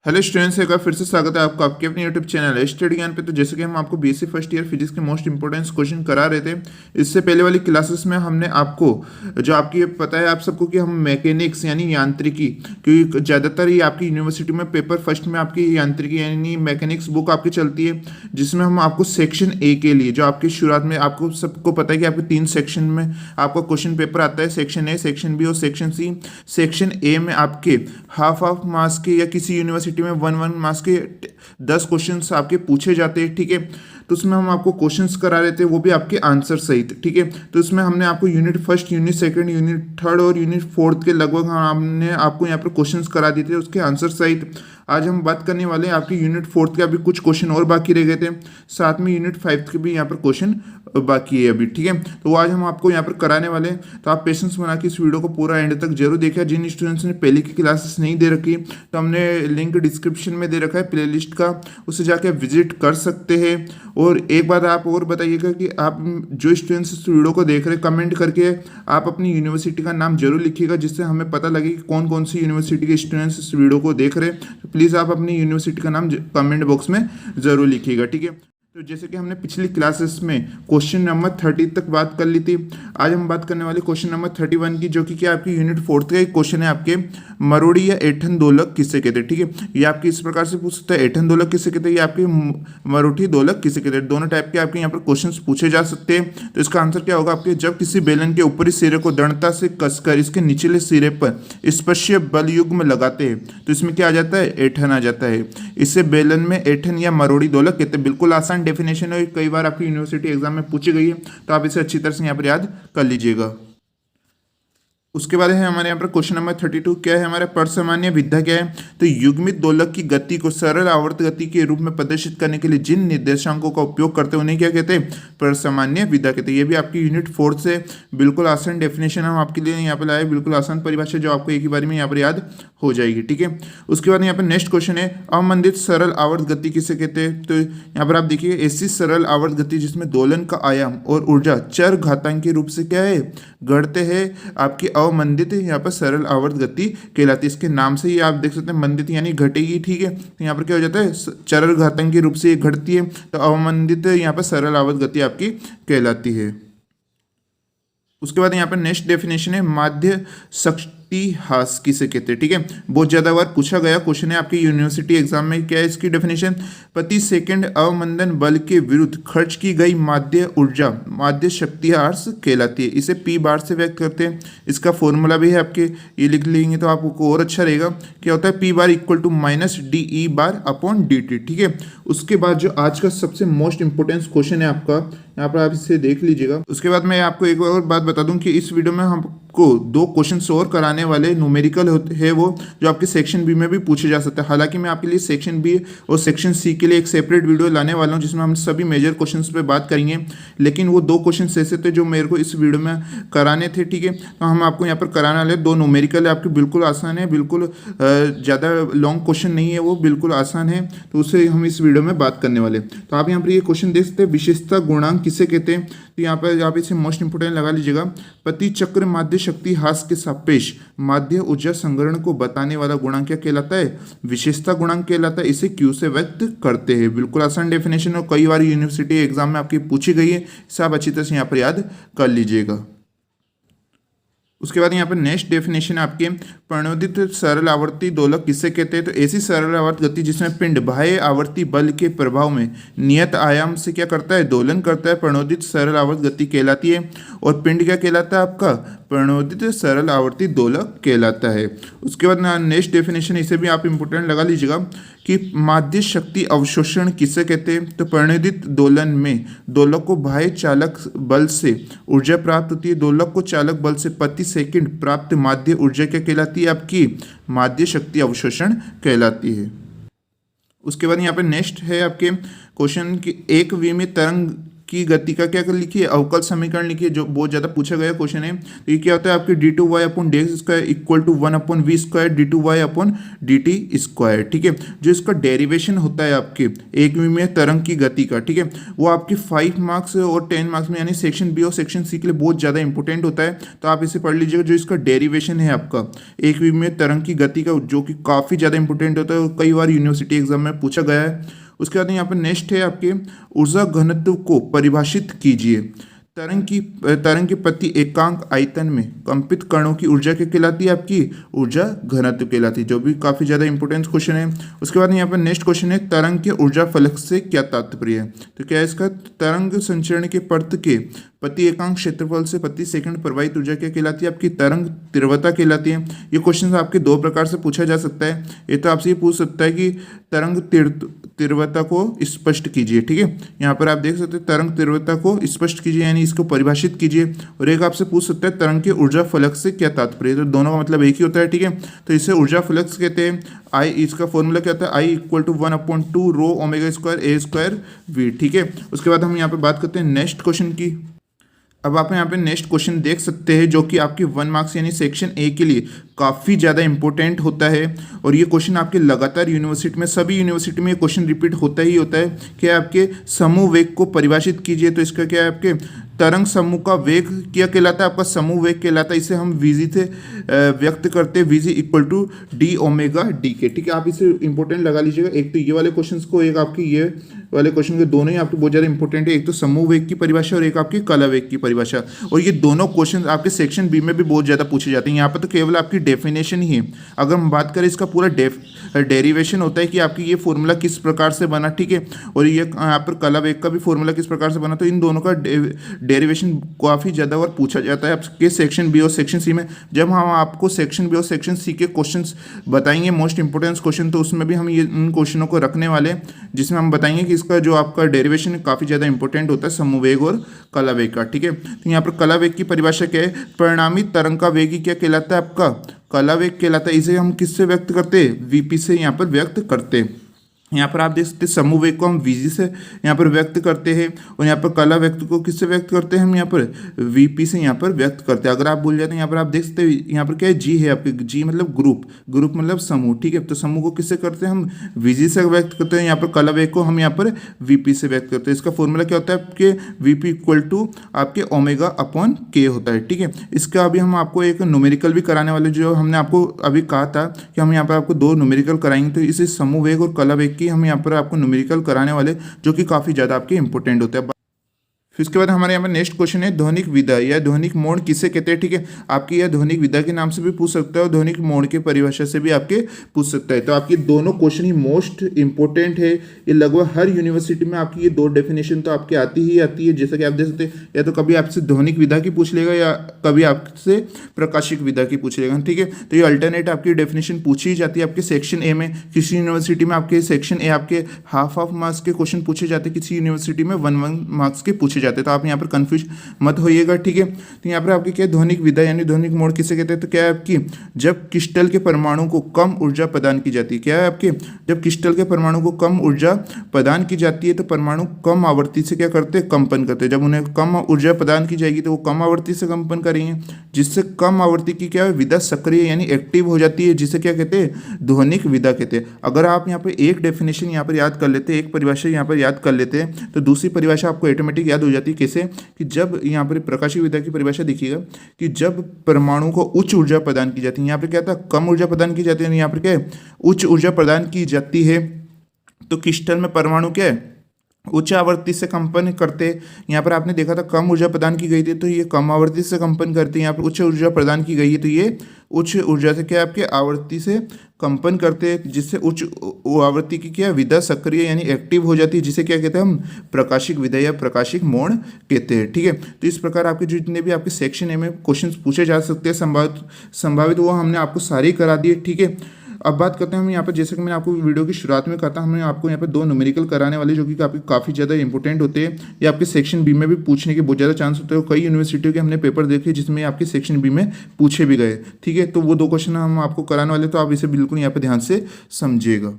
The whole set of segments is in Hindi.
हेलो स्टूडेंट्स, एक बार फिर से स्वागत है आपका आपके अपने यूट्यूब चैनल स्टडी ज्ञान पे। तो जैसे कि हम आपको बीएससी फर्स्ट ईयर फिजिक्स के मोस्ट इंपॉर्टेंट क्वेश्चन करा रहे थे, इससे पहले वाली क्लासेस में हमने आपको जो आपकी पता है आप सबको कि हम मैकेनिक्स यानी यांत्रिकी, क्योंकि ज़्यादातर ये आपकी यूनिवर्सिटी में पेपर फर्स्ट में आपकी यांत्रिकी यानी मैकेनिक्स बुक आपकी चलती है, जिसमें हम आपको सेक्शन ए के लिए जो आपकी शुरुआत में आपको सबको पता है कि आपके 3 सेक्शन में आपका क्वेश्चन पेपर आता है, सेक्शन ए, सेक्शन बी और सेक्शन सी। सेक्शन ए में आपके हाफ मार्क्स के या किसी यूनिवर्सिटी में 1 मार्क्स के 10 क्वेश्चंस आपके पूछे जाते हैं, ठीक है। तो उसमें हम आपको क्वेश्चंस करा रहे थे, वो भी आपके आंसर सहित, ठीक है। तो उसमें हमने आपको unit first, unit second, unit third और यूनिट फोर्थ के लगभग हमने आपको यहाँ पर क्वेश्चंस करा दिए थे उसके आंसर सहित। आज हम बात करने वाले हैं आपके यूनिट फोर्थ के, अभी कुछ क्वेश्चन और बाकी रह गए थे, साथ में यूनिट फाइव के भी यहाँ पर क्वेश्चन बाकी है अभी, ठीक है। तो आज हम आपको यहाँ पर कराने वाले हैं, तो आप पेशेंस बना के इस वीडियो को पूरा एंड तक जरूर देखिए। जिन स्टूडेंट्स ने पहले की क्लासेस नहीं दे रखी तो हमने लिंक डिस्क्रिप्शन में दे रखा है प्लेलिस्ट का, उसे जाके विजिट कर सकते हैं। और एक बात आप और बताइएगा कि आप जो स्टूडेंट्स इस वीडियो को देख रहे हैं, कमेंट करके आप अपनी यूनिवर्सिटी का नाम जरूर लिखिएगा, जिससे हमें पता लगे कि कौन कौन सी यूनिवर्सिटी के स्टूडेंट्स इस वीडियो को देख रहे हैं। तो प्लीज़ आप अपनी यूनिवर्सिटी का नाम कमेंट बॉक्स में ज़रूर लिखिएगा, ठीक है। तो जैसे कि हमने पिछली क्लासेस में क्वेश्चन नंबर 30 तक बात कर ली थी, आज हम बात करने वाले क्वेश्चन नंबर 31 की, जो कि क्या आपकी यूनिट फोर्थ का एक क्वेश्चन है आपके, मरोड़ी या ऐठन दोलक किसे कहते हैं, ठीक है। ये आपके इस प्रकार से पूछ सकते हैं, ऐठन दोलक किसे कहते हैं, ये आपके मरोठी दोलक किसे कहते हैं। दोनों टाइप के आपके यहाँ पर क्वेश्चन पूछे जा सकते हैं। तो इसका आंसर क्या होगा आपके, जब किसी बेलन के ऊपरी सिरे को दृढ़ता से कसकर इसके निचले सिरे पर स्पर्शीय बल युग्म लगाते हैं तो इसमें क्या आ जाता है, ऐठन आ जाता है। इससे बेलन में ऐठन या मरोड़ी दोलक कहते हैं। बिल्कुल आसान डेफिनेशन है, कई बार आपकी यूनिवर्सिटी एग्जाम में पूछी गई है, तो आप इसे अच्छी तरह से यहाँ पर याद कर लीजिएगा। उसके बाद है हमारे यहाँ पर क्वेश्चन नंबर 32, क्या है हमारा, परसामान्य विधा क्या है। तो युग्मित दोलक की गति को सरल आवर्त गति के रूप में प्रदर्शित करने के लिए जिन निर्देशांकों का उपयोग करते हैं उन्हें क्या कहते हैं, परसामान्य विधा कहते हैं। ये भी आपकी यूनिट फोर्थ से बिल्कुल आसान डेफिनेशन हम आपके लिए यहाँ पर लाए, बिल्कुल आसान परिभाषा जो आपको एक ही बार में यहाँ पर याद हो जाएगी, ठीक है। उसके बाद यहाँ पर नेक्स्ट क्वेश्चन है, अवमंदित सरल आवर्त गति किसे कहते हैं। तो यहाँ पर आप देखिए, ऐसी सरल आवर्त गति जिसमें दोलन का आयाम और ऊर्जा चर घातांक के रूप से क्या है, घटते हैं, आपकी अवमंदित यहाँ पर सरल आवर्त गति कहलाती है। इसके नाम से ही आप देख सकते हैं, मंदित यानी घटेगी, ठीक है। तो यहाँ पर क्या हो जाता है, चर घातांक के रूप से ये घटती है, तो अवमंदित यहाँ पर सरल आवर्त गति आपकी कहलाती है। उसके बाद यहाँ पर नेक्स्ट डेफिनेशन है, माध्य शक्तिहास किसे कहते हैं, ठीक है। बहुत ज्यादा बार पूछा गया क्वेश्चन है आपकी यूनिवर्सिटी एग्जाम में। क्या है इसकी डेफिनेशन, प्रति सेकंड अवमंदन बल के विरुद्ध खर्च की गई माध्य ऊर्जा माध्य शक्तिहास कहलाती है। इसे पी बार से व्यक्त करते हैं। इसका फॉर्मूला भी है आपके, ये लिख लेंगे तो आपको और अच्छा रहेगा। क्या होता है, P bar equal to minus D E bar upon D T, ठीक है। उसके बाद जो आज का सबसे मोस्ट इंपोर्टेंट क्वेश्चन है आपका, यहाँ पर आप इसे देख लीजिएगा। उसके बाद मैं आपको एक और बात बता दूं कि इस वीडियो में हमको 2 क्वेश्चन और कराने वाले न्यूमेरिकल है, वो जो आपके सेक्शन बी में भी पूछे जा सकते हैं। हालांकि मैं आपके लिए सेक्शन बी और सेक्शन सी के लिए एक सेपरेट वीडियो लाने वाला हूं, जिसमें हम सभी मेजर क्वेश्चनस पे बात करेंगे। लेकिन वो 2 क्वेश्चन ऐसे थे जो मेरे को इस वीडियो में कराने थे, ठीक है। तो हम आपको यहाँ पर कराने वाले 2 न्यूमेरिकल है आपके, बिल्कुल आसान है, बिल्कुल ज़्यादा लॉन्ग क्वेश्चन नहीं है, वो बिल्कुल आसान है, तो उससे हम इस वीडियो में बात करने वाले। तो आप यहाँ पर ये क्वेश्चन देख सकते हैं, विशेषता गुणांक किसे कहते हैं। तो यहाँ पर आप इसे मोस्ट इंपोर्टेंट लगा लीजिएगा, प्रति चक्र माध्य शक्ति हास के सापेक्ष माध्य ऊर्जा संग्रहण को बताने वाला गुणांक क्या कहलाता है, विशेषता गुणांक कहलाता है। इसे क्यू से व्यक्त करते हैं। बिल्कुल आसान डेफिनेशन और कई बार यूनिवर्सिटी एग्जाम में आपकी पूछी गई है, इसे आप अच्छी तरह से यहाँ पर याद कर लीजिएगा। उसके बाद यहाँ पर नेक्स्ट डेफिनेशन आपके, प्रणोदित सरल आवर्ती दोलक किसे कहते हैं। तो ऐसी सरल आवर्त गति जिसमें पिंड बाह्य आवर्ती बल के प्रभाव में नियत आयाम से क्या करता है, दोलन करता है, प्रणोदित सरल आवर्त गति कहलाती है। और पिंड क्या कहलाता है आपका, प्रणोदित सरल आवर्ती दोलक कहलाता है। उसके बाद नेक्स्ट डेफिनेशन, इसे भी आप इंपोर्टेंट लगा लीजिएगा कि माध्य शक्ति अवशोषण किसे कहते हैं। तो प्रणोदित दोलन में दोलक को बाह्य चालक बल से ऊर्जा प्राप्त होती है। दोलक को चालक बल से प्रति सेकंड प्राप्त माध्य ऊर्जा क्या कहलाती है, आपकी माध्य शक्ति अवशोषण कहलाती है। उसके बाद यहाँ पे नेक्स्ट है आपके क्वेश्चन की, एक विमित तरंग की गति का क्या कर लिखिए, अवकल समीकरण लिखिए, जो बहुत ज़्यादा पूछा गया क्वेश्चन है। तो ये क्या होता है आपके d2y/dx² equal to 1/v² d2y/dt², ठीक है। जो इसका डेरिवेशन होता है आपके एक विमीय तरंग की गति का, ठीक है, वो आपके 5 मार्क्स और 10 मार्क्स में यानी सेक्शन बी और सेक्शन सी के लिए बहुत ज़्यादा इंपॉर्टेंट होता है। तो आप इसे पढ़ लीजिएगा। जो इसका डेरिवेशन है आपका एक विमीय तरंग की गति का, जो कि काफ़ी ज़्यादा इंपॉर्टेंट होता है और कई बार यूनिवर्सिटी एग्जाम में पूछा गया है। उसके बाद यहाँ पर नेक्स्ट है आपके ऊर्जा घनत्व को परिभाषित कीजिए। तरंग की प्रति एकांक आयतन में कंपित कणों की ऊर्जा क्या कहलाती है, आपकी ऊर्जा घनत्व कहलाती है, जो भी काफी ज्यादा इंपॉर्टेंट क्वेश्चन है। उसके बाद यहाँ पर नेक्स्ट क्वेश्चन है तरंग के ऊर्जा फलक से क्या तात्पर्य है। तो क्या है इसका, तरंग संचरण के पर्त के प्रति एकांक क्षेत्रफल से प्रति सेकंड प्रवाहित ऊर्जा क्या कहलाती है, आपकी तरंग तीव्रता कहलाती है। ये क्वेश्चन आपके दो प्रकार से पूछा जा सकता है। ये तो आपसे ये पूछ सकता है कि तरंग तीव्रता को स्पष्ट कीजिए, ठीक है। यहाँ पर आप देख सकते हैं तरंग तीव्रता को स्पष्ट कीजिए यानी इसको परिभाषित कीजिए। और एक आपसे पूछ सकता है तरंग के ऊर्जा फलक से क्या तात्पर्य है। तो दोनों का मतलब एक ही होता है, ठीक है। तो इसे ऊर्जा फलक कहते हैं। आई, इसका फॉर्मूला क्या होता है, I = 1/2 ρ ω² a² v, ठीक है। उसके बाद हम यहाँ पे बात करते हैं नेक्स्ट क्वेश्चन की। अब आप यहाँ पे नेक्स्ट क्वेश्चन देख सकते हैं, जो कि आपके 1 मार्क्स यानी सेक्शन ए के लिए काफ़ी ज़्यादा इंपॉर्टेंट होता है। और ये क्वेश्चन आपके लगातार यूनिवर्सिटी में, सभी यूनिवर्सिटी में ये क्वेश्चन रिपीट होता ही होता है कि आपके समूह वेग को परिभाषित कीजिए। तो इसका क्या है, आपके तरंग समूह का वेग क्या कहलाता है, आपका समूह वेग कहलाता है। इसे हम वीजी से व्यक्त करते हैं, वीजी = d⍵dt, ठीक है। आप इसे इंपॉर्टेंट लगा लीजिएगा। एक तो ये वाले क्वेश्चंस को, एक आपकी ये वाले क्वेश्चन के, दोनों ही आपके बहुत ज़्यादा इंपॉर्टेंट है। एक तो समूह वेग की परिभाषा और एक आपकी कला वेग की परिभाषा। और ये दोनों क्वेश्चन आपके सेक्शन बी में भी बहुत ज़्यादा पूछे जाते हैं। यहाँ पर तो केवल आपकी डेफिनेशन ही है। अगर हम बात करें इसका पूरा डेरिवेशन होता है कि आपकी ये फॉर्मूला किस प्रकार से बना, ठीक है। और ये यहाँ पर कला वेग का भी फॉर्मूला किस प्रकार से बना। तो इन दोनों का डेरिवेशन काफ़ी ज़्यादा बार पूछा जाता है आपके सेक्शन बी और सेक्शन सी में। जब हम आपको सेक्शन बी और सेक्शन सी के क्वेश्चंस बताएंगे, मोस्ट इंपोर्टेंट क्वेश्चन, तो उसमें भी हम ये इन क्वेश्चनों को रखने वाले, जिसमें हम बताएंगे कि इसका जो आपका डेरिवेशन है काफ़ी ज़्यादा इंपॉर्टेंट होता है समूह वेग और कला वेग का, ठीक है। तो यहाँ पर कला वेग की परिभाषा क्या है, परिणामी तरंग का वेग ही क्या कहलाता है, आपका कला वेग कहलाता है। इसे हम किससे व्यक्त करते हैं, वीपी से यहाँ पर व्यक्त करते हैं। यहाँ पर आप देख सकते हैं समूह वेग को हम वीजी से यहाँ पर व्यक्त करते हैं और यहाँ पर कला वेग को किससे व्यक्त करते हैं, हम यहाँ पर वीपी से यहाँ पर व्यक्त करते हैं। अगर आप भूल जाते हैं, यहाँ पर आप देख सकते हैं यहाँ पर क्या है, जी है आपके, जी मतलब ग्रुप, ग्रुप मतलब समूह, ठीक है। तो समूह को किससे करते हैं, हम वीजी से व्यक्त करते हैं। यहाँ पर कला वेग को हम यहाँ पर वीपी से व्यक्त करते हैं। इसका फॉर्मूला क्या होता है, आपके वीपी = आपके ω/k होता है, ठीक है। इसका अभी हम आपको एक न्यूमेरिकल भी कराने वाले, जो हमने आपको अभी कहा था कि हम यहाँ पर आपको 2 न्यूमेरिकल कराएंगे। तो इसे समूह वेग और कला वेग की हम यहाँ पर आपको न्यूमेरिकल कराने वाले, जो कि काफ़ी ज़्यादा आपके इंपॉर्टेंट होते हैं। फिर उसके बाद हमारे यहाँ पर नेक्स्ट क्वेश्चन है ध्वनिक विधा या ध्वनिक मोड़ किसे कहते हैं, ठीक है। आपकी यह ध्वनिक विधा के नाम से भी पूछ सकता है और ध्वनिक मोड़ के परिभाषा से भी आपके पूछ सकता है। तो आपके दोनों क्वेश्चन ही मोस्ट इंपॉर्टेंट है। ये लगभग हर यूनिवर्सिटी में आपकी ये 2 डेफिनेशन तो आपकी आती ही आती है। जैसा कि आप देख सकते हैं, या तो कभी आपसे ध्वनिक विधा की पूछ लेगा या कभी आपसे प्रकाशिक विधा की पूछ लेगा, ठीक है। तो ये अल्टरनेट आपकी डेफिनेशन पूछी जाती है आपके सेक्शन ए में। किसी यूनिवर्सिटी में आपके सेक्शन ए आपके हाफ मार्क्स के क्वेश्चन पूछे जाते हैं, किसी यूनिवर्सिटी में 1 मार्क्स के पूछे जाते हैं। तो आप यहाँ पर कंफ्यूज मत होइएगा, ठीक है। तो यहाँ पर आपकी क्या ध्वनिक विधा यानी ध्वनिक मोड़ किसे कहते हैं, तो क्या है आपकी जब क्रिस्टल के परमाणु को कम ऊर्जा प्रदान की जाती है। क्या है आपके, जब क्रिस्टल के परमाणु को कम ऊर्जा प्रदान की जाती है तो परमाणु कम आवृत्ति से क्या करते हैं, कंपन करते हैं। जब उन्हें कम ऊर्जा प्रदान की जाएगी तो वो कम आवृत्ति से कंपन करेंगे, जिससे कम आवृत्ति की क्या है विधा सक्रिय यानी एक्टिव हो जाती है, जिसे क्या कहते हैं, ध्वनिक विधा कहते हैं। अगर आप यहाँ पर एक डेफिनेशन यहाँ पर याद कर लेते हैं, एक परिभाषा यहाँ पर याद कर लेते हैं, तो दूसरी परिभाषा आपको ऑटोमेटिक याद हो जाती है। कैसे, कि जब यहाँ पर प्रकाशिक विधा की परिभाषा देखिएगा कि जब परमाणु को उच्च ऊर्जा प्रदान की जाती है, यहाँ पर क्या था, कम ऊर्जा प्रदान की जाती है, यहाँ पर क्या है, उच्च ऊर्जा प्रदान की जाती है, तो क्रिस्टल में परमाणु क्या है, उच्च आवृत्ति से कंपन करते। यहाँ पर आपने देखा था कम ऊर्जा प्रदान की गई थी तो ये कम आवृत्ति से कंपन करते हैं। यहाँ पर उच्च ऊर्जा प्रदान की गई है तो ये उच्च ऊर्जा से क्या आपके आवृत्ति से कंपन करते हैं, जिससे उच्च आवृत्ति की क्या विधा सक्रिय यानी एक्टिव हो जाती है, जिसे क्या कहते हैं हम प्रकाशिक विधा या प्रकाशिक मोड़ कहते हैं, ठीक है। तो इस प्रकार आपके जितने भी आपके सेक्शन ए में क्वेश्चन पूछे जा सकते हैं संभावित वो हमने आपको सारे करा दिए, ठीक है। अब बात करते हैं हम यहाँ पर, जैसे कि मैंने आपको वीडियो की शुरुआत में कहा था, हमने आपको यहाँ पर 2 न्यूमेरिकल कराने वाले जो कि काफ़ी ज़्यादा इंपॉर्टेंट होते हैं। ये आपके सेक्शन बी में भी पूछने के बहुत ज़्यादा चांस होते हैं। कई यूनिवर्सिटियों के हमने पेपर देखे जिसमें आपके सेक्शन बी में पूछे भी गए, ठीक है। तो वो 2 क्वेश्चन हम आपको कराने वाले, तो आप इसे बिल्कुल यहाँ पर ध्यान से समझिएगा।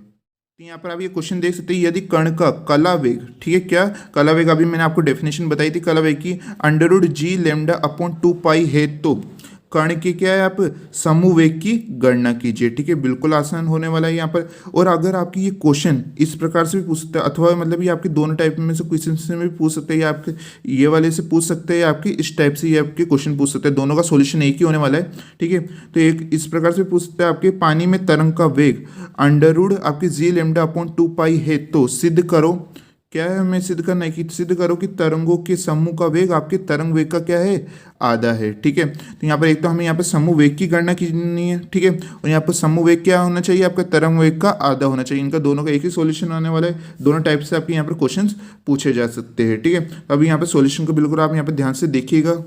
तो यहाँ पर आप ये क्वेश्चन देख सकते हैं, यदि कण का कला वेग, ठीक है, क्या कला वेग, अभी मैंने आपको डेफिनेशन बताई थी कला वेग की, अंडर जी लेमडा अपॉन 2 पाई है, तो कण के क्या है, आप समूह वेग की गणना कीजिए। ठीक है, बिल्कुल आसान होने वाला है यहाँ पर। और अगर आपकी ये क्वेश्चन इस प्रकार से भी पूछ सकते हैं, अथवा मतलब ये आपके दोनों टाइप में से क्वेश्चन से भी पूछ सकते हैं, या आपके ये वाले से पूछ सकते हैं, या आपके इस टाइप से ये आपके क्वेश्चन पूछ सकते हैं, दोनों का सॉल्यूशन एक ही होने वाला है। ठीक है, तो एक इस प्रकार से पूछ सकते हैं, आपके पानी में तरंग का वेग अंडर आपके जी लेमडा अपॉन 2 पाई है, तो सिद्ध करो, क्या है हमें सिद्ध करना है कि सिद्ध करो कि तरंगों के समूह का वेग आपके तरंग वेग का क्या है, आधा है। ठीक है, तो यहाँ पर एक तो हमें यहाँ पर समूह वेग की गणना करनी है। ठीक है, और यहाँ पर समूह वेग क्या होना चाहिए, आपका तरंग वेग का आधा होना चाहिए। इनका दोनों का एक ही सॉल्यूशन आने वाला है, दोनों टाइप से आपके यहाँ पर क्वेश्चंस पूछे जा सकते हैं। ठीक है, तो अभी यहाँ पर सॉल्यूशन को बिल्कुल आप यहाँ पर ध्यान से देखिएगा।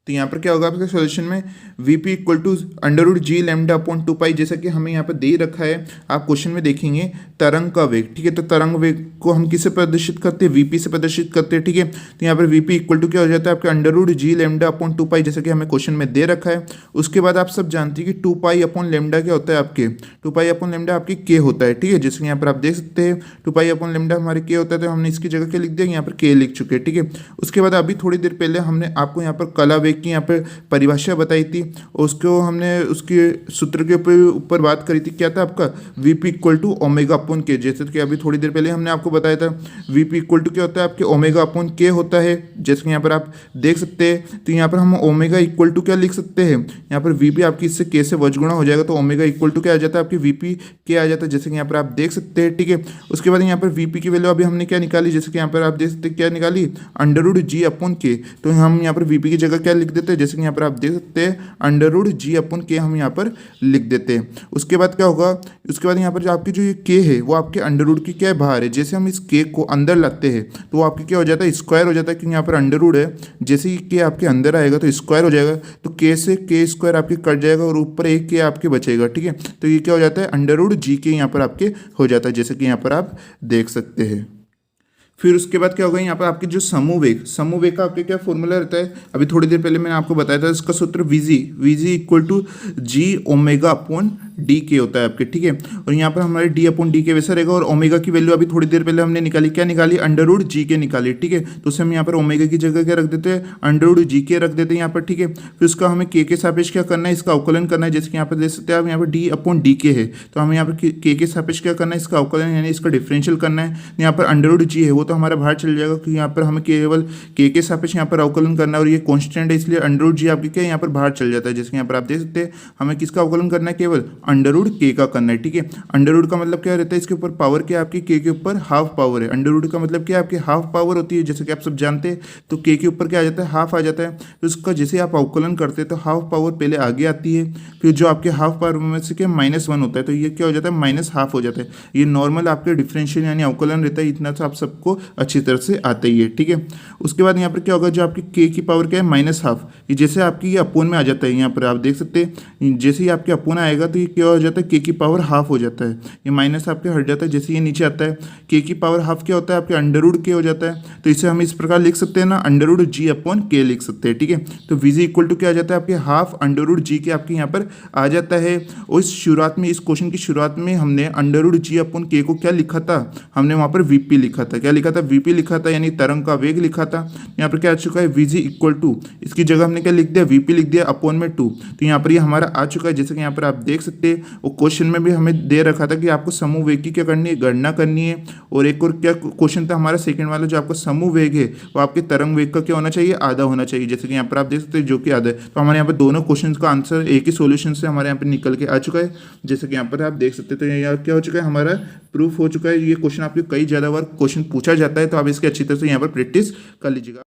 तो यहाँ पर क्या होगा आपके सॉल्यूशन में, Vp equal to under G lambda upon 2 pi, जैसा कि हमें यहाँ पर दे रखा है, आप क्वेश्चन में देखेंगे तरंग का वेग। ठीक है, तो तरंग वेग को हम किससे प्रदर्शित करते हैं, Vp से प्रदर्शित करते हैं। ठीक है, तो यहाँ पर Vp इक्वल टू क्या हो जाता है, आपका under G lambda upon 2 pi, जैसा कि हमें क्वेश्चन में दे रखा है। उसके बाद आप सब जानते हैं कि 2 पाई अपॉन लेमडा क्या होता है, आपके 2 पाई अपॉन लेमडा आपकी के होता है। ठीक है, जैसे कि यहाँ पर आप देख सकते हैं 2 पाई अपॉन लेमडा हमारे के होता है, तो हमने इसकी जगह क्या लिख दिया, यहाँ पर के लिख चुके हैं। ठीक है, उसके बाद अभी थोड़ी देर पहले हमने आपको यहाँ पर कला वेग की यहाँ पर परिभाषा बताई थी, उसको हमने उसके सूत्र के ऊपर बात करी थी, क्या था आपका Vp equal to omega upon K, जैसे कि अभी थोड़ी देर पहले हमने आपको बताया था Vp इक्वल टू क्या होता है, आपके ओमेगा अपॉन के होता है, जैसे कि यहाँ पर आप देख सकते हैं। तो यहाँ पर हम ओमेगा इक्वल टू क्या लिख सकते हैं, यहाँ पर Vp आपकी इससे के से वजगुणा हो जाएगा, तो ओमेगा इक्वल टू क्या आ जाता है, आपकी Vp के आ जाता है, जैसे कि यहाँ पर आप देख सकते हैं। ठीक है, उसके बाद यहाँ पर Vp की वैल्यू अभी हमने क्या निकाली, जैसे कि यहाँ पर आप देख सकते हैं क्या निकाली, अंडर जी अपॉन के, तो हम यहाँ पर Vp की जगह क्या लिख देते हैं, जैसे कि यहाँ पर आप देख सकते हैं अंडर जी अपॉन के हम यहाँ पर लिख देते हैं। उसके बाद क्या होगा, उसके बाद यहाँ पर जो आपकी जो ये के है वो आपके अंडर की क्या है, बाहर है, जैसे हम इस के को अंदर लाते हैं तो वो आपकी क्या हो जाता है, स्क्वायर हो जाता है, क्योंकि यहाँ पर अंडर है, जैसे ही के आपके अंदर आएगा तो स्क्वायर हो जाएगा, तो के से के स्क्वायर आपके कट जाएगा और ऊपर एक के आपके बचेगा। ठीक है, तो ये क्या हो जाता है, अंडर जी के यहाँ पर आपके हो जाता है, जैसे कि यहाँ पर आप देख सकते हैं। फिर उसके बाद क्या होगा, यहाँ पर आपके जो समूह वेग का आपके क्या फॉर्मूला रहता है, अभी थोड़ी देर पहले मैंने आपको बताया था, इसका सूत्र VG equal to G omega upon D K होता है आपके। ठीक है, और यहाँ पर हमारे डी अपॉन डी के वैसा रहेगा, और ओमेगा की वैल्यू अभी थोड़ी देर पहले हमने निकाली, क्या निकाली, अंडर जी के निकाली। ठीक है, तो उसे हम यहाँ पर ओमेगा की जगह क्या रख देते हैं, अंडर जी के रख देते हैं यहाँ पर। ठीक है, फिर उसका हमें के सापेक्ष क्या करना है, इसका अवकलन करना है, जैसे कि यहाँ पर देख सकते हैं आप, यहाँ पर डी अपॉन डी के है, तो हमें यहाँ पर के सापेक्ष क्या करना है, इसका अवकलन यानी इसका डिफरेंशियल करना है। यहाँ पर अंडर जी है वो तो हमारा बाहर चल जाएगा, क्योंकि यहाँ पर हमें केवल के सापेक्ष यहाँ पर अवकलन करना है, और ये कांस्टेंट है, इसलिए अंडर जी आपके क्या यहाँ पर बाहर चल जाता है। जैसे यहाँ पर आप देख सकते हैं हमें किसका अवकलन करना है, केवल अंडर के का करना है। ठीक है, अंडर का मतलब क्या रहता है, इसके ऊपर पावर क्या आपकी के ऊपर हाफ पावर है, अंडर का मतलब क्या आपकी हाफ पावर होती है, जैसे कि आप सब जानते हैं। तो के ऊपर क्या आ जाता है, हाफ आ जाता है, तो उसका जैसे आप अवकलन करते हैं तो हाफ पावर पहले आगे आती है, फिर जो आपके हाफ पावर में से क्या -1 होता है, तो ये क्या हो जाता है, -½ हो जाता है। ये नॉर्मल आपके डिफरेंशियल यानी अवकलन रहता है, इतना तो आप सबको अच्छी तरह से आता ही है। ठीक है, उसके बाद यहाँ पर क्या होगा, जो आपकी के की पावर क्या है, -½ ये जैसे आपकी ये अपोन में आ जाता है, यहाँ पर आप देख सकते हैं जैसे ही आपके अपोन आएगा तो ये क्या हो जाता है, के की पावर हाफ हो जाता है, ये माइनस आपके हट जाता है, जैसे ये नीचे आता है के की पावर हाफ क्या होता है, आपके अंडर के हो जाता है, तो इसे हम इस प्रकार लिख सकते हैं ना, अंडर जी अपॉन के लिख सकते हैं। ठीक है, तो वीजी इक्वल टू क्या आ जाता है, आपके हाफ अंडर जी के आपके यहाँ पर आ जाता है। और इस शुरुआत में, इस क्वेश्चन की शुरुआत में हमने अंडर जी अपॉन के को क्या लिखा था, हमने वहाँ पर वीपी लिखा था, क्या लिखा था, वीपी लिखा था, यानी तरंग का वेग लिखा था। यहाँ पर क्या आ चुका है, वीजी इक्वल टू, इसकी जगह हमने क्या लिख दिया, वीपी लिख दिया अपॉन में 2, तो यहाँ पर ये हमारा आ चुका है। जैसे कि यहाँ पर आप देख सकते हैं वो क्वेश्चन में भी हमें दे रखा था कि आपको समूह वेग की क्या करनी है, गणना करनी है। और एक और क्या क्वेश्चन था हमारा सेकंड वाला, जो आपका समूह वेग है वो आपके तरंग वेग का क्या होना चाहिए, आधा होना चाहिए, जैसे कि यहाँ पर आप देख सकते हैं जो कि आधा है। तो हमारे यहाँ पर दोनों क्वेश्चन का आंसर एक ही सोल्यूशन से हमारे यहाँ पर निकल के आ चुका है, जैसे कि यहाँ पर आप देख सकते हैं। तो यहाँ क्या हो चुका है, हमारा प्रूफ हो चुका है। ये क्वेश्चन आपके कई ज़्यादा बार क्वेश्चन पूछा जाता है, तो आप इसकी अच्छी तरह से यहाँ पर प्रैक्टिस कर लीजिएगा।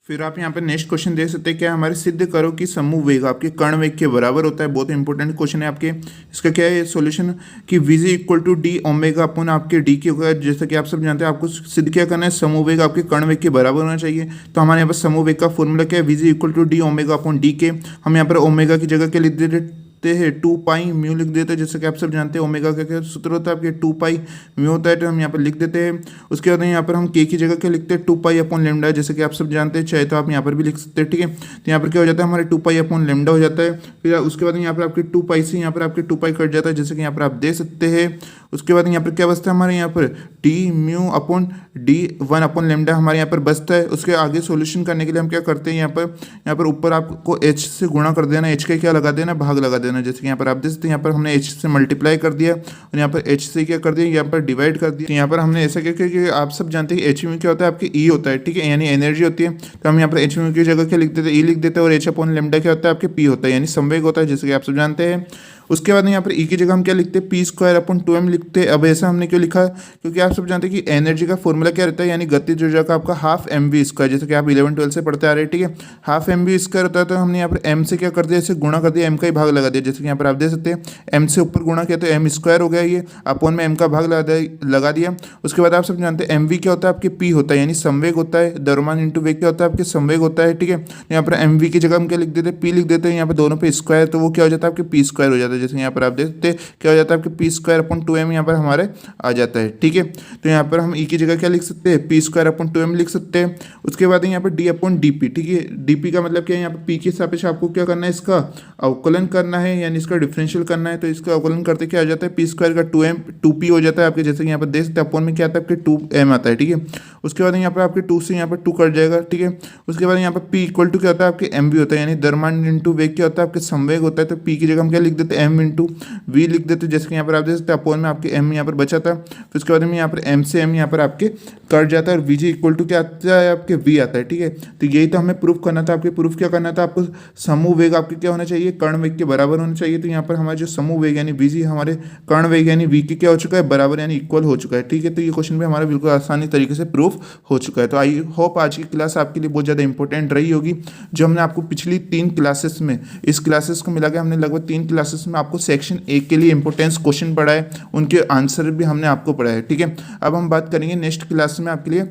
फिर आप यहाँ पर नेक्स्ट क्वेश्चन देख सकते हैं, क्या हमारे सिद्ध करो कि समूह वेग आपके कर्ण वेग के बराबर होता है। बहुत इंपॉर्टेंट क्वेश्चन है आपके। इसका क्या है सॉल्यूशन, कि VG equal to D omega upon आपके डी के होगा। जैसा कि आप सब जानते हैं, आपको सिद्ध क्या करना है, समूह वेग आपके कर्ण वेग के बराबर होना चाहिए। तो हमारे यहाँ पर समूह वेग का फॉर्मूला क्या है, VG equal to D omega upon D K. हम यहाँ पर ओमेगा की जगह क्या लिख देते हैं, 2 पाई म्यू लिख देते हैं। जैसे कि आप सब जानते हैं ओमेगा का क्या सूत्र होता है, आपके 2 पाई म्यू होता है, तो हम यहाँ पर लिख देते हैं। उसके बाद यहाँ पर हम के की जगह क्या लिखते हैं, 2 पाई अपॉन लेमडा, जैसे कि आप सब जानते हैं, चाहे तो आप यहाँ पर भी लिख सकते हैं। ठीक है, तो यहाँ पर क्या हो जाता है, हमारे 2 पाई अपॉन लेमडा हो जाता है। फिर उसके बाद यहाँ पर आपके 2 पाई से यहाँ पर आपके 2 पाई कट जाता है, जैसे कि यहाँ पर आप दे सकते हैं। उसके बाद यहाँ पर क्या बचता है हमारे यहाँ पर T mu upon D 1 upon lambda हमारे यहाँ पर बचता है। उसके आगे सॉल्यूशन करने के लिए हम क्या करते हैं, यहाँ पर ऊपर आपको h से गुणा कर देना, h का क्या लगा देना, भाग लगा देना। जैसे कि यहाँ पर आप देख सकते हैं, यहाँ पर हमने h से मल्टीप्लाई कर दिया और यहाँ पर h से क्या कर दिया, यहाँ पर डिवाइड कर दिया। यहाँ पर हमने ऐसा क्या किया कि आप सब जानते हैं एच म्यू क्या होता है, आपकी ई होता है, ठीक है, यानी एनर्जी होती है। तो हम यहाँ पर एच म्यू की जगह क्या लिख देते हैं, ई लिख देते हैं, और h अपॉन लेमडा क्या होता है, आपके पी होता है, यानी संवेग होता है, जैसे कि आप सब जानते हैं। उसके बाद यहाँ पर ई की जगह हम क्या लिखते हैं, पी स्क्वायर अपॉन 2m लिखते हैं। अब ऐसा हमने क्यों लिखा, क्योंकि आप सब जानते हैं कि एनर्जी का फॉर्मूला क्या रहता है, यानी गतिज ऊर्जा का आपका हाफ mv स्क्वायर, जैसे कि आप 11-12 से पढ़ते आ रहे हैं, ठीक है, हाफ mv स्क्वायर होता है। तो हमने यहाँ पर m से क्या कर दिया, इसे गुणा कर दिया, m का ही भाग लगा दिया। जैसे कि यहाँ पर आप देख सकते हैं m से ऊपर गुणा किया तो m स्क्वायर हो गया, ये अपॉन में m का भाग लगा दिया। उसके बाद आप सब जानते हैं mv क्या होता है, आपके p होता है, यानी संवेग होता है, द्रव्यमान इंटू वेग क्या होता है, आपके संवेग होता है, ठीक है। यहाँ पर mv की जगह हम क्या लिख देते हैं, p लिख देते हैं, यहाँ पर दोनों पे स्क्वायर, तो वो क्या हो जाता है, आपके p स्क्वायर हो जाता है। जैसे यहाँ पर आप देख क्या हो जाता है, आपके पी स्क्वायर अपॉन 2m यहाँ पर हमारे आ जाता है, ठीक है। तो यहाँ पर हम ई की जगह क्या लिख सकते हैं, पी स्क्वायर अपॉन 2m लिख सकते हैं। उसके बाद यहाँ पर डी अपॉन डी पी, ठीक है, डीपी का मतलब क्या है, यहाँ पर पी के सापेक्ष आपको क्या करना है, इसका अवकलन करना है, यानी इसका डिफरेंशियल करना है। तो इसका अवकलन करते क्या आ जाता है, पी स्क्वायर का 2p हो जाता है आपके, जैसे कि यहाँ पर देख सकते हैं, अपॉन में क्या आता है, आपके 2m आता है, ठीक है। उसके बाद यहाँ पर आपके 2 से यहाँ पर 2 कट जाएगा, ठीक है। उसके बाद यहाँ पर p इक्वल टू क्या होता है, आपके mv होता है, यानी द्रव्यमान इंटू वेग क्या होता है, आपके संवेग होता है। तो p की जगह हम क्या लिख देते हैं, m इंटू v लिख देते हैं, जैसे कि यहाँ पर आप देख सकते हैं, अपॉन में आपके m यहाँ पर बचा था। फिर उसके बाद में यहाँ पर m से m यहाँ पर आपके कट जाता है, और vg इक्वल टू क्या आता है, आपके v आता है, ठीक है। तो यही तो हमें प्रूफ करना था। आपके प्रूफ क्या करना था, आपको समूह वेग आपके क्या होना चाहिए, कर्ण वेग के बराबर होना चाहिए। तो यहाँ पर हमारा जो समूह वेग यानी vg हमारे कर्ण वेग यानी v की क्या हो चुका है, बराबर यानी इक्वल हो चुका है, ठीक है। तो ये क्वेश्चन भी हमारा बिल्कुल आसानी तरीके से प्रूफ हो चुका है। तो आई होप आज की क्लास आपके लिए बहुत ज़्यादा इंपॉर्टेंट रही होगी। जो हमने आपको पिछली 3 क्लासेस में, इस क्लासेस को मिला के हमने लगभग 3 क्लासेस में आपको सेक्शन 1 के लिए इंपॉर्टेंस क्वेश्चन पढ़ा है, उनके आंसर भी हमने आपको पढ़ा है, ठीक है। अब हम बात करेंगे नेक्स्ट क्लास में आपके लिए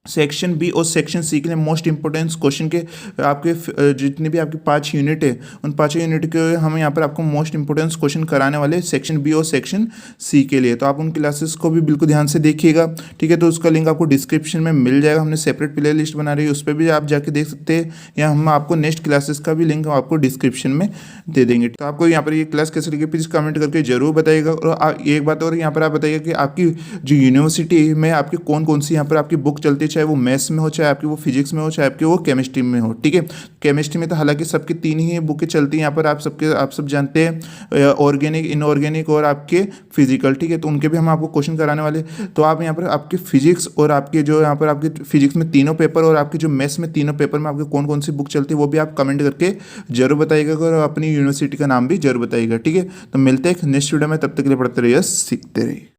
सेक्शन बी और सेक्शन सी के लिए मोस्ट इंपॉर्टेंस क्वेश्चन के आपके जितने भी आपके 5 यूनिट है, उन 5 यूनिट के हम यहाँ पर आपको मोस्ट इंपॉर्टेंस क्वेश्चन कराने वाले सेक्शन बी और सेक्शन सी के लिए। तो आप उन क्लासेस को भी बिल्कुल ध्यान से देखिएगा, ठीक है। तो उसका लिंक आपको डिस्क्रिप्शन में मिल जाएगा, हमने सेपरेट प्ले लिस्ट बना रही है, उस पर भी आप जाके देख सकते हैं, या हम आपको नेक्स्ट क्लासेस का भी लिंक आपको डिस्क्रिप्शन में दे देंगे। तो आपको यहाँ पर ये क्लास कैसे लगी प्लीज़ कमेंट करके जरूर बताइएगा। और एक बात और यहाँ पर आप बताइएगा कि आपकी जो यूनिवर्सिटी में आपकी कौन कौन सी यहाँ पर आपकी बुक चलती है, चाहे वो मैथ्स में हो, चाहे आपकी वो फिजिक्स में हो, चाहे आपकी वो केमिस्ट्री में हो, ठीक है। केमिस्ट्री में तो हालांकि सबकी 3 ही बुकें चलती हैं यहाँ पर, आप सब जानते हैं, ऑर्गेनिक, इनऑर्गेनिक और आपके फिजिकल, ठीक है। तो उनके भी हम आपको क्वेश्चन कराने वाले। तो आप यहाँ पर आपके फिजिक्स और आपके जो यहाँ पर आपके फिजिक्स में तीनों पेपर और आपके जो मैथ्स में तीनों पेपर में आपके कौन कौन सी बुक चलती है वो भी आप कमेंट करके जरूर बताइएगा, और अपनी यूनिवर्सिटी का नाम भी जरूर बताइएगा, ठीक है। तो मिलते हैं नेक्स्ट वीडियो में, तब तक के लिए पढ़ते रहिए, सीखते रहिए।